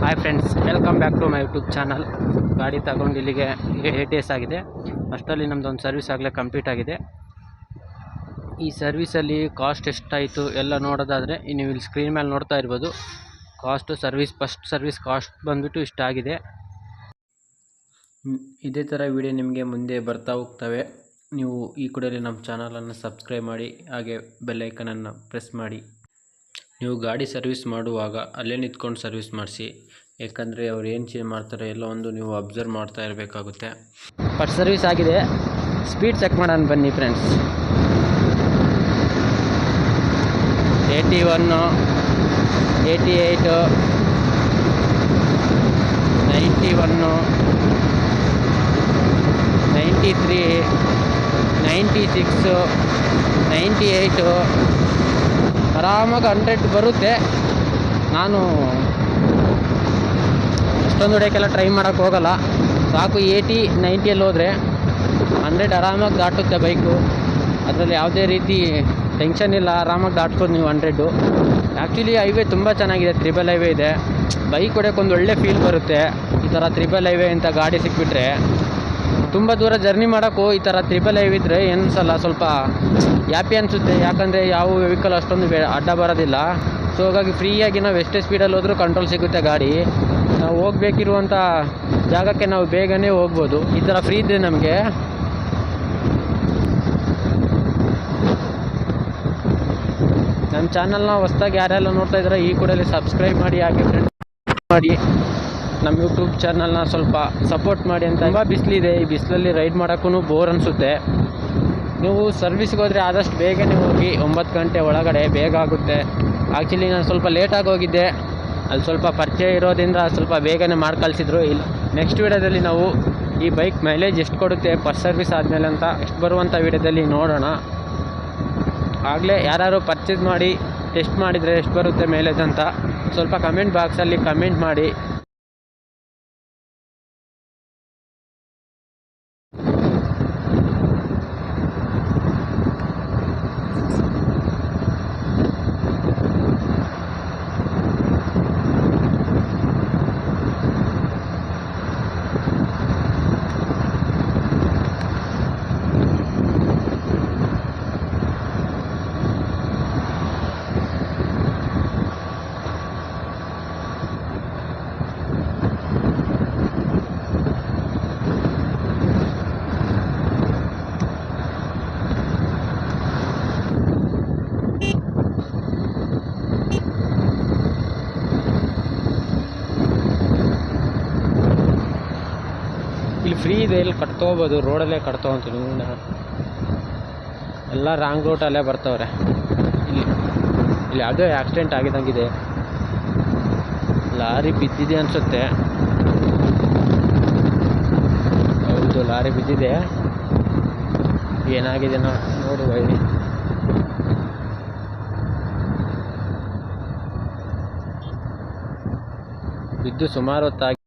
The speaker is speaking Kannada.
Hi friends, welcome back to my YouTube channel. ಗಾಡಿ ತಗೊಂಡು ಇಲ್ಲಿಗೆ 8 ಡೇಸ್ ಆಗಿದೆ. ಅಷ್ಟರಲ್ಲಿ ನಮ್ಮದೊಂದು ಸರ್ವಿಸ್ ಆಗಲೇ ಕಂಪ್ಲೀಟ್ ಆಗಿದೆ. ಈ ಸರ್ವಿಸಲ್ಲಿ ಕಾಸ್ಟ್ ಎಷ್ಟಾಯಿತು ಎಲ್ಲ ನೋಡೋದಾದರೆ ನೀವು ಇಲ್ಲಿ ಸ್ಕ್ರೀನ್ ಮೇಲೆ ನೋಡ್ತಾ ಇರ್ಬೋದು. ಫಸ್ಟ್ ಸರ್ವಿಸ್ ಕಾಸ್ಟ್ ಬಂದುಬಿಟ್ಟು ಇಷ್ಟಾಗಿದೆ. ಇದೇ ಥರ ವಿಡಿಯೋ ನಿಮಗೆ ಮುಂದೆ ಬರ್ತಾ ಹೋಗ್ತವೆ. ನೀವು ಈ ಕೂಡಲೇ ನಮ್ಮ ಚಾನಲನ್ನು ಸಬ್ಸ್ಕ್ರೈಬ್ ಮಾಡಿ, ಹಾಗೆ ಬೆಲ್ಲೈಕನನ್ನು ಪ್ರೆಸ್ ಮಾಡಿ. ನೀವು ಗಾಡಿ ಸರ್ವಿಸ್ ಮಾಡುವಾಗ ಅಲ್ಲೇ ನಿಂತ್ಕೊಂಡು ಸರ್ವಿಸ್ ಮಾಡಿಸಿ, ಯಾಕಂದರೆ ಅವ್ರು ಏನು ಚೇಂಜ್ ಮಾಡ್ತಾರೆ ಎಲ್ಲ ಒಂದು ನೀವು ಅಬ್ಸರ್ವ್ ಮಾಡ್ತಾ ಇರಬೇಕಾಗುತ್ತೆ. ಫಸ್ಟ್ ಸರ್ವಿಸ್ ಆಗಿದೆ. ಸ್ಪೀಡ್ ಚೆಕ್ ಮಾಡೋಣ ಬನ್ನಿ ಫ್ರೆಂಡ್ಸ್. 81, 88, 91, 93, 96, 98 ಆರಾಮಾಗಿ 100 ಬರುತ್ತೆ. ನಾನು ಅಷ್ಟೊಂದು ಹೊಡೆಯೋಕ್ಕೆಲ್ಲ ಟ್ರೈ ಮಾಡೋಕ್ಕೆ ಹೋಗಲ್ಲ. ಸಾಕು 80, 90 ಹೋದರೆ 100 ಆರಾಮಾಗಿ ದಾಟುತ್ತೆ ಬೈಕು. ಅದರಲ್ಲಿ ಯಾವುದೇ ರೀತಿ ಟೆನ್ಷನ್ ಇಲ್ಲ, ಆರಾಮಾಗಿ ದಾಟ್ಬೋದು ನೀವು 100. ಆ್ಯಕ್ಚುಲಿ ಹೈವೇ ತುಂಬ ಚೆನ್ನಾಗಿದೆ, ತ್ರಿಬಲ್ ಹೈವೇ ಇದೆ. ಬೈಕ್ ಹೊಡೆಯೋಕೆ ಒಂದು ಒಳ್ಳೆ ಫೀಲ್ ಬರುತ್ತೆ. ಈ ಥರ ತ್ರಿಬಲ್ ಹೈವೇ ಅಂತ ಗಾಡಿ ಸಿಕ್ಬಿಟ್ರೆ ತುಂಬ ದೂರ ಜರ್ನಿ ಮಾಡೋಕ್ಕೂ ಈ ಥರ ತ್ರಿಬಲ್ ಹೈವೇ ಇದ್ದರೆ ಏನಿಸಲ್ಲ, ಸ್ವಲ್ಪ ಹ್ಯಾಪಿ ಅನಿಸುತ್ತೆ. ಯಾಕಂದರೆ ಯಾವ ವೆಹಿಕಲ್ ಅಷ್ಟೊಂದು ಅಡ್ಡ ಬರೋದಿಲ್ಲ. ಸೊ ಹಾಗಾಗಿ ಫ್ರೀಯಾಗಿ ನಾವು ಎಷ್ಟೇ ಸ್ಪೀಡಲ್ಲಿ ಹೋದರೂ ಕಂಟ್ರೋಲ್ ಸಿಗುತ್ತೆ ಗಾಡಿ. ನಾವು ಹೋಗಬೇಕಿರುವಂಥ ಜಾಗಕ್ಕೆ ನಾವು ಬೇಗನೆ ಹೋಗ್ಬೋದು. ಈ ಥರ ಫ್ರೀ ಇದ್ದರೆ ನಮಗೆ. ನಮ್ಮ ಚಾನಲ್ನ ಹೊಸ್ದಾಗಿ ಯಾರೆಲ್ಲ ನೋಡ್ತಾ ಇದ್ದಾರೆ ಈ ಕೂಡಲೇ ಸಬ್ಸ್ಕ್ರೈಬ್ ಮಾಡಿ, ಹಾಗೆ ಫ್ರೆಂಡ್ ಮಾಡಿ. ನಮ್ಮ ಯೂಟ್ಯೂಬ್ ಚಾನಲ್ನ ಸ್ವಲ್ಪ ಸಪೋರ್ಟ್ ಮಾಡಿ ಅಂತ. ತುಂಬ ಬಿಸಿಲಿದೆ, ಈ ಬಿಸಿಲಲ್ಲಿ ರೈಡ್ ಮಾಡೋಕ್ಕೂ ಬೋರ್ ಅನಿಸುತ್ತೆ. ನೀವು ಸರ್ವಿಸ್ಗೆ ಹೋದರೆ ಆದಷ್ಟು ಬೇಗನೆ ಹೋಗಿ, 9 ಗಂಟೆ ಒಳಗಡೆ ಬೇಗ ಆಗುತ್ತೆ. ಆ್ಯಕ್ಚುಲಿ ನಾನು ಸ್ವಲ್ಪ ಲೇಟಾಗಿ ಹೋಗಿದ್ದೆ, ಅಲ್ಲಿ ಸ್ವಲ್ಪ ಪರಿಚಯ ಇರೋದ್ರಿಂದ ಸ್ವಲ್ಪ ಬೇಗನೆ ಮಾಡಿ ಕಳಿಸಿದ್ರು. ಇಲ್ಲ, ನೆಕ್ಸ್ಟ್ ವೀಡಿಯೋದಲ್ಲಿ ನಾವು ಈ ಬೈಕ್ ಮೈಲೇಜ್ ಎಷ್ಟು ಕೊಡುತ್ತೆ ಫಸ್ಟ್ ಸರ್ವಿಸ್ ಆದಮೇಲೆ ಅಂತ ಎಷ್ಟು ಬರುವಂಥ ವೀಡಿಯೋದಲ್ಲಿ ನೋಡೋಣ. ಆಗಲೇ ಯಾರು ಪರ್ಚೇಸ್ ಮಾಡಿ ಟೆಸ್ಟ್ ಮಾಡಿದರೆ ಎಷ್ಟು ಬರುತ್ತೆ ಮೈಲೇಜ್ ಅಂತ ಸ್ವಲ್ಪ ಕಮೆಂಟ್ ಬಾಕ್ಸಲ್ಲಿ ಕಮೆಂಟ್ ಮಾಡಿ. ಇಲ್ಲಿ ಫ್ರೀ ಇದೆ, ಇಲ್ಲಿ ಕಟ್ಕೋಬೋದು, ರೋಡಲ್ಲೇ ಕಟ್ಕೊತೀನಿ. ಎಲ್ಲ ರಾಂಗ್ ರೂಟಲ್ಲೇ ಬರ್ತವ್ರೆ. ಇಲ್ಲಿ ಯಾವುದೋ ಆಕ್ಸಿಡೆಂಟ್ ಆಗಿದಂಗಿದೆ, ಲಾರಿ ಬಿದ್ದಿದೆ ಅನಿಸುತ್ತೆ. ಹೌದು, ಲಾರಿ ಬಿದ್ದಿದೆ. ಏನಾಗಿದೆ ನೋಡುವ. ಬಿದ್ದು ಸುಮಾರು ಹೊತ್ತಾಗಿ